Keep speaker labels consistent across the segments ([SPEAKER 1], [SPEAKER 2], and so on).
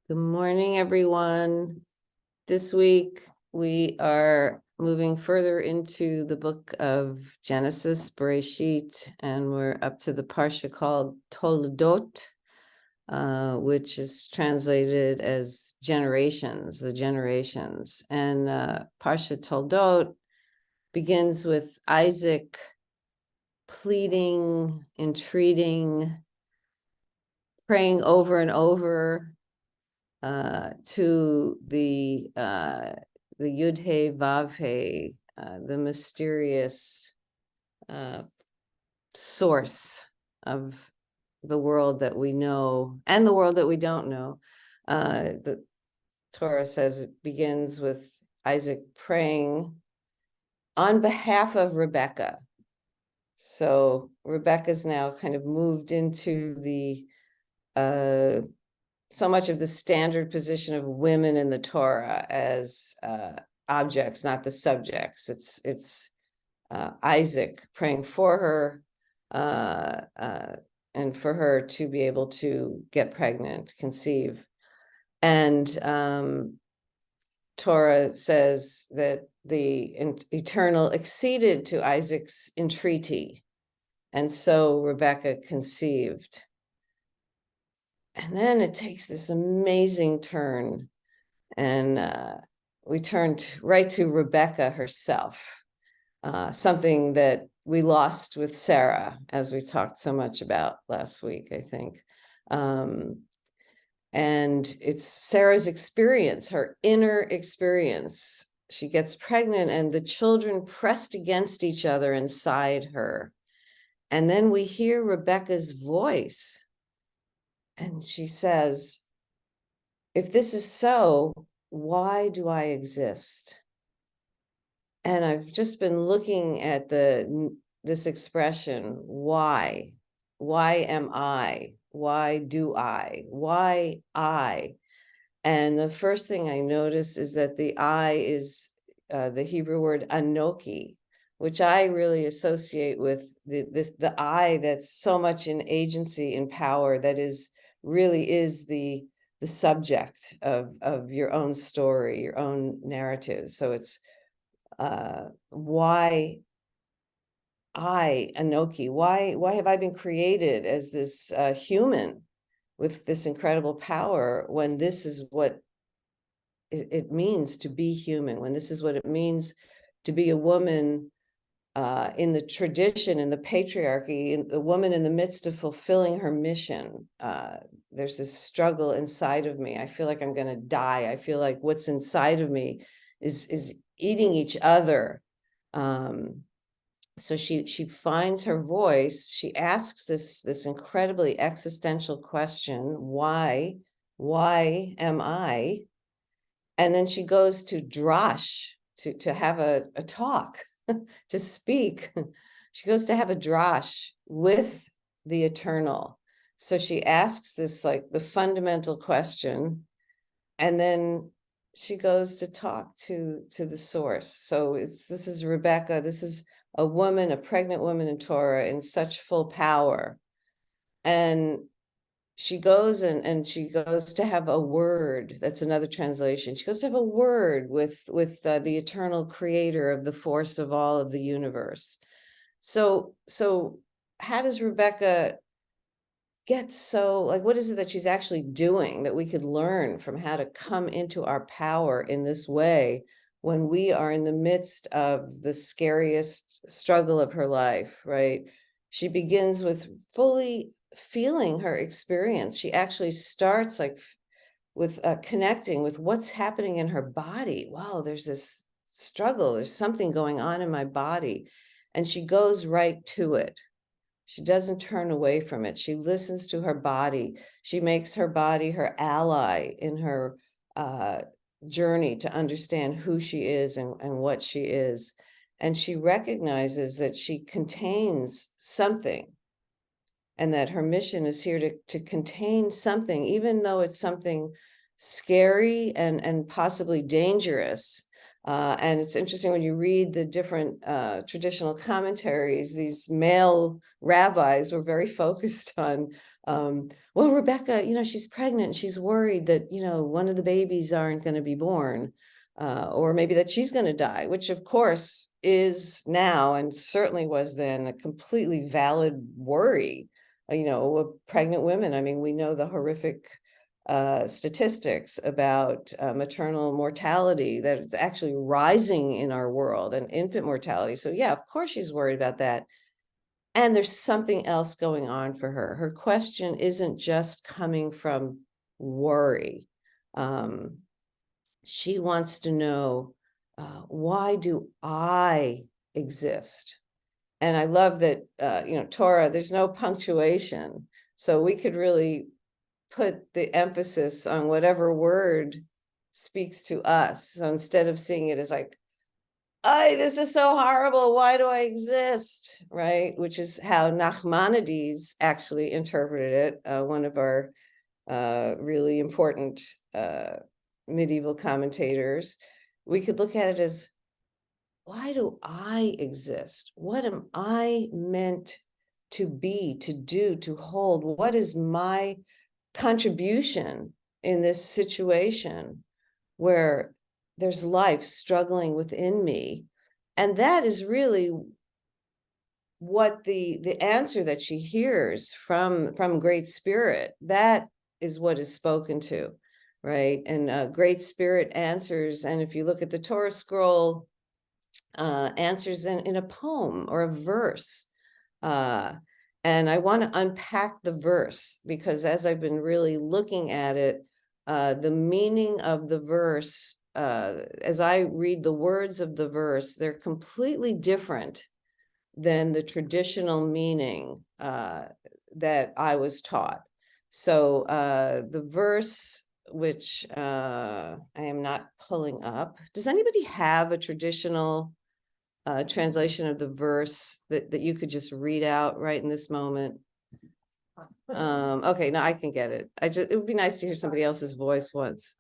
[SPEAKER 1] Good morning, everyone. This week, we are moving further into the book of Genesis, Bereshit, and we're up to the parsha called Toldoth, which is translated as generations, the generations. And Parsha Toldoth begins with Isaac pleading, entreating, praying over and over to the Yud He Vav He, the mysterious source of the world that we know and the world that we don't know. The Torah says it begins with Isaac praying on behalf of Rebecca. So Rebecca's now kind of moved into the so much of the standard position of women in the Torah as objects, not the subjects. It's Isaac praying for her and for her to be able to get pregnant, conceive. And Torah says that the eternal acceded to Isaac's entreaty, and so Rebecca conceived. And then it takes this amazing turn, and we turn right to Rebecca herself, something that we lost with Sarah, as we talked so much about last week, I think. And it's Sarah's experience, her inner experience. She gets pregnant and the children pressed against each other inside her. And then we hear Rebecca's voice. And she says, if this is so, why do I exist? And I've just been looking at this expression, why? Why am I? Why do I? Why I? And the first thing I notice is that the I is the Hebrew word anoki, which I really associate with the I that's so much in agency and power, that really is the subject of your own story, your own narrative. So it's why I, Anoki, why have I been created as this human with this incredible power, when this is what it means to be human, when this is what it means to be a woman in the tradition, in the patriarchy, in the woman in the midst of fulfilling her mission. There's this struggle inside of me. I feel like I'm going to die. I feel like what's inside of me is eating each other. So she finds her voice. She asks this incredibly existential question: why am I? And then she goes to drash, to have a talk, to speak. She goes to have a drash with the eternal. So she asks this, like, the fundamental question, and then she goes to talk to the source. So this is Rebecca. This is a woman, a pregnant woman in Torah, in such full power. And she goes and she goes to have a word. That's another translation. She goes to have a word with the eternal creator of the force of all of the universe. So how does Rebecca get so, like, what is it that she's actually doing that we could learn from how to come into our power in this way when we are in the midst of the scariest struggle of her life, right? She begins with fully feeling her experience. She actually starts with connecting with what's happening in her body. Wow, there's this struggle. There's something going on in my body. And she goes right to it. She doesn't turn away from it. She listens to her body. She makes her body her ally in her journey to understand who she is and what she is. And she recognizes that she contains something, and that her mission is here to contain something, even though it's something scary and possibly dangerous. And it's interesting when you read the different traditional commentaries, these male rabbis were very focused on Well, Rebecca, she's pregnant. She's worried that, one of the babies aren't going to be born, or maybe that she's going to die, which of course is now and certainly was then a completely valid worry, of pregnant women. I mean, we know the horrific statistics about maternal mortality that is actually rising in our world, and infant mortality. So yeah, of course she's worried about that. And there's something else going on for her. Her question isn't just coming from worry. She wants to know, why do I exist? And I love that, Toyrah, there's no punctuation. So we could really put the emphasis on whatever word speaks to us. So instead of seeing it as like, this is so horrible, why do I exist, right? Which is how Nachmanides actually interpreted it, one of our really important medieval commentators. We could look at it as, why do I exist? What am I meant to be, to do, to hold? What is my contribution in this situation where there's life struggling within me? And that is really what the answer that she hears from Great Spirit, that is what is spoken to, right? And Great Spirit answers, and if you look at the Torah scroll, answers in a poem or a verse. And I want to unpack the verse, because as I've been really looking at it, the meaning of the verse, as I read the words of the verse, they're completely different than the traditional meaning that I was taught. So the verse, which I am not pulling up, does anybody have a traditional translation of the verse that you could just read out right in this moment? Okay, no, I can get it. It would be nice to hear somebody else's voice once.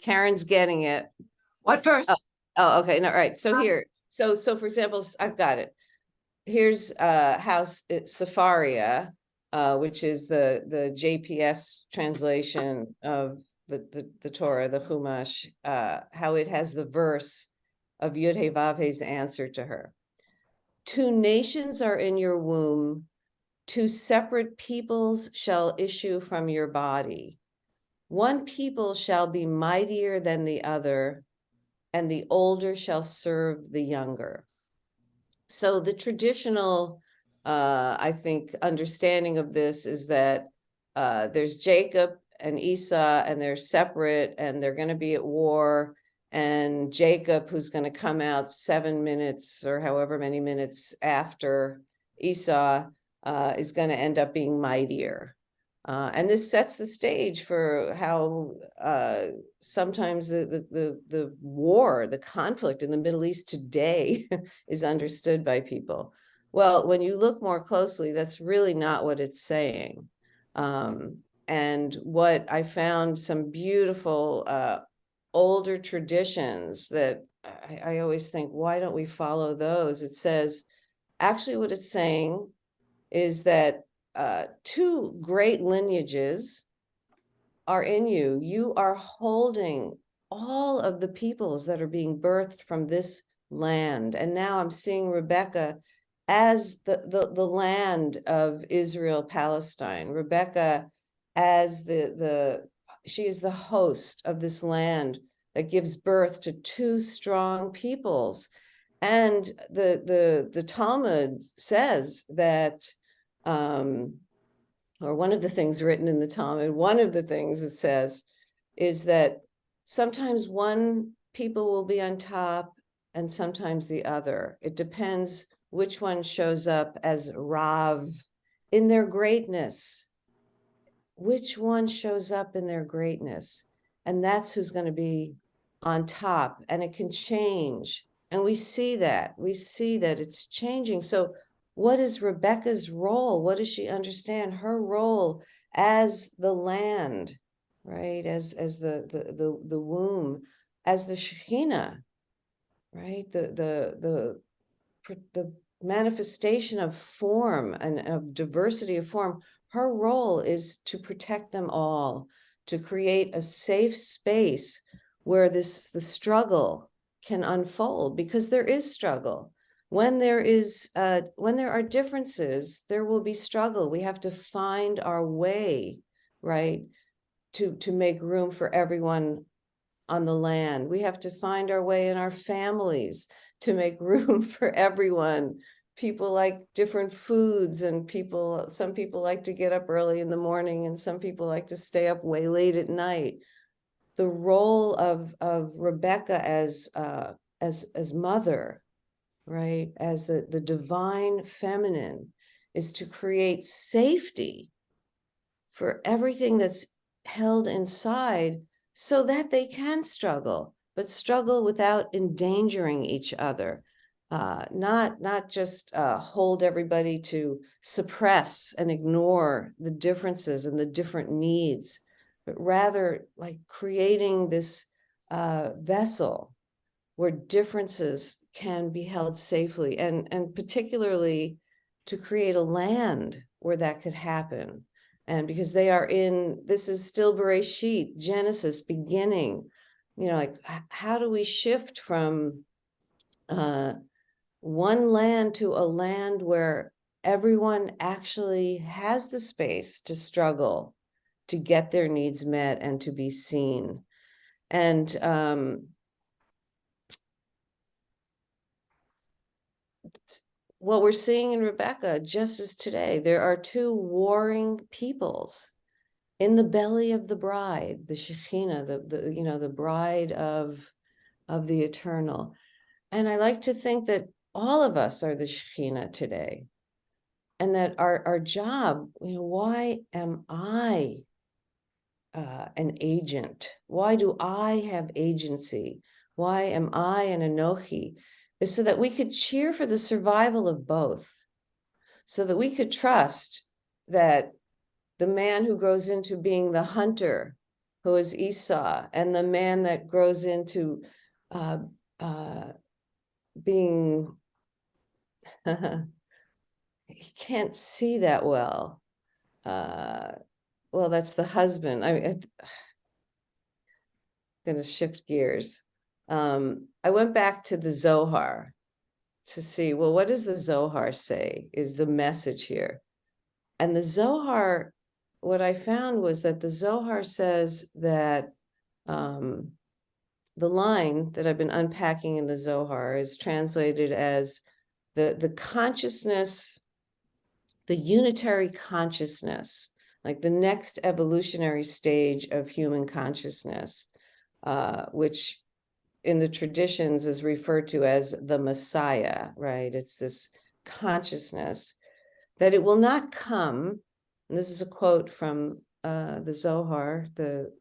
[SPEAKER 1] Karen's getting it.
[SPEAKER 2] What verse?
[SPEAKER 1] Oh, okay, no, right. So here, so for example, I've got it. Here's House Safaria, which is the JPS translation of the Torah, the Chumash, how it has the verse of Yud-Heh-Vav-Heh's answer to her. 2 nations are in your womb, 2 separate peoples shall issue from your body. 1 people shall be mightier than the other, and the older shall serve the younger. So the traditional, I think, understanding of this is that there's Jacob and Esau, and they're separate, and they're going to be at war. And Jacob, who's going to come out 7 minutes or however many minutes after Esau, is going to end up being mightier. And this sets the stage for how sometimes the war, the conflict in the Middle East today is understood by people. Well, when you look more closely, that's really not what it's saying. And what I found, some beautiful older traditions that I always think, why don't we follow those? It says, actually what it's saying is that 2 great lineages are in you. You are holding all of the peoples that are being birthed from this land. And now I'm seeing Rebecca as the land of Israel, Palestine. Rebecca as she is the host of this land that gives birth to 2 strong peoples. And the Talmud says that, or one of the things written in the Talmud, one of the things it says is that sometimes one people will be on top and sometimes the other. It depends which one shows up as Rav in their greatness. Which one shows up in their greatness? And that's who's going to be on top. And it can change. And we see that. We see that it's changing. So what is Rebecca's role? What does she understand? Her role as the land, right? As the womb, as the Shekhinah, right? The manifestation of form and of diversity of form. her role is to protect them all, to create a safe space where the struggle can unfold, because there is struggle. When there are differences, there will be struggle. We have to find our way, right, to make room for everyone on the land. We have to find our way in our families to make room for everyone. People like different foods, and some people like to get up early in the morning, and some people like to stay up way late at night. The role of Rebecca as mother, right, as the divine feminine, is to create safety for everything that's held inside, so that they can struggle, but struggle without endangering each other. Not just hold everybody to suppress and ignore the differences and the different needs, but rather like creating this vessel where differences can be held safely, and particularly to create a land where that could happen. And because this is still Bereshit, Genesis, beginning, like how do we shift from one land to a land where everyone actually has the space to struggle, to get their needs met, and to be seen. And what we're seeing in Rebecca, just as today, there are two warring peoples in the belly of the bride, the Shekhinah, the bride of the eternal. And I like to think that all of us are the Shekhinah today, and that our job, why am I an agent? Why do I have agency? Why am I an Anochi? Is so that we could cheer for the survival of both, so that we could trust that the man who grows into being the hunter, who is Esau, and the man that grows into being, he can't see that well. Well, that's the husband. I'm going to shift gears. I went back to the Zohar to see, well, what does the Zohar say is the message here? And the Zohar, what I found was that the Zohar says that the line that I've been unpacking in the Zohar is translated as the consciousness, the unitary consciousness, like the next evolutionary stage of human consciousness, which in the traditions is referred to as the Messiah, right? It's this consciousness that it will not come, and this is a quote from the Zohar, the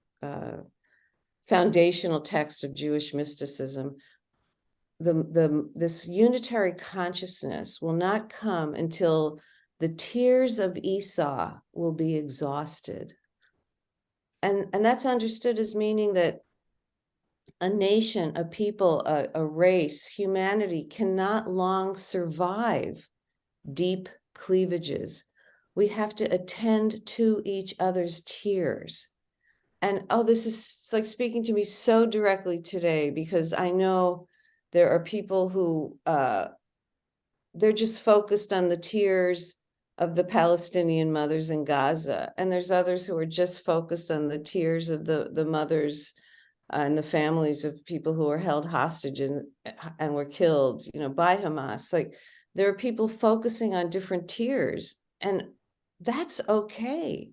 [SPEAKER 1] foundational text of Jewish mysticism. This unitary consciousness will not come until the tears of Esau will be exhausted. And that's understood as meaning that a nation, a people, a race, humanity cannot long survive deep cleavages. We have to attend to each other's tears. And this is like speaking to me so directly today, because I know there are people who they're just focused on the tears of the Palestinian mothers in Gaza. And there's others who are just focused on the tears of the mothers and the families of people who were held hostage and were killed, by Hamas. Like, there are people focusing on different tears, and that's okay.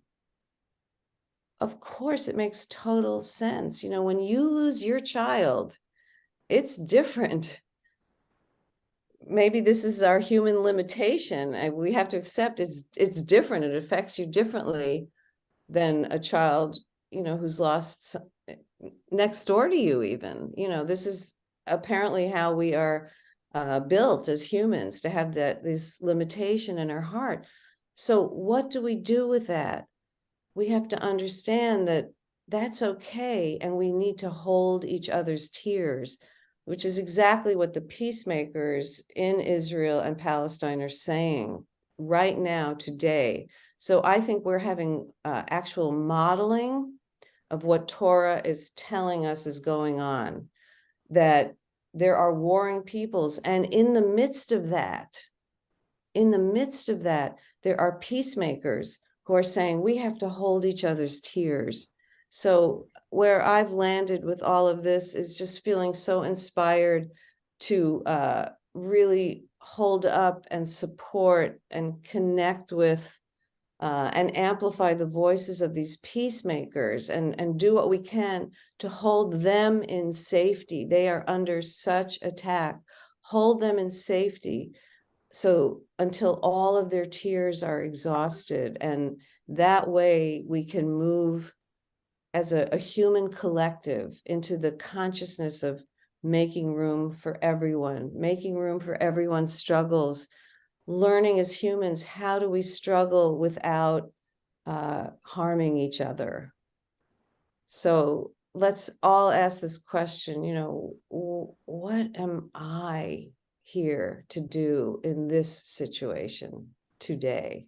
[SPEAKER 1] Of course, it makes total sense. When you lose your child, it's different. Maybe this is our human limitation, and we have to accept it's different. It affects you differently than a child, who's lost next door to you even. This is apparently how we are built as humans, to have this limitation in our heart. So what do we do with that? We have to understand that that's okay, and we need to hold each other's tears, which is exactly what the peacemakers in Israel and Palestine are saying right now, today. So I think we're having actual modeling of what Torah is telling us is going on, that there are warring peoples. And in the midst of that, there are peacemakers who are saying we have to hold each other's tears. So where I've landed with all of this is just feeling so inspired to really hold up and support and connect with and amplify the voices of these peacemakers, and do what we can to hold them in safety. They are under such attack. Hold them in safety, so until all of their tears are exhausted, and that way we can move as a human collective into the consciousness of making room for everyone, making room for everyone's struggles, learning as humans, how do we struggle without harming each other? So let's all ask this question, you know, what am I here to do in this situation today?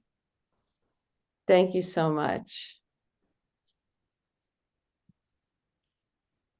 [SPEAKER 1] Thank you so much.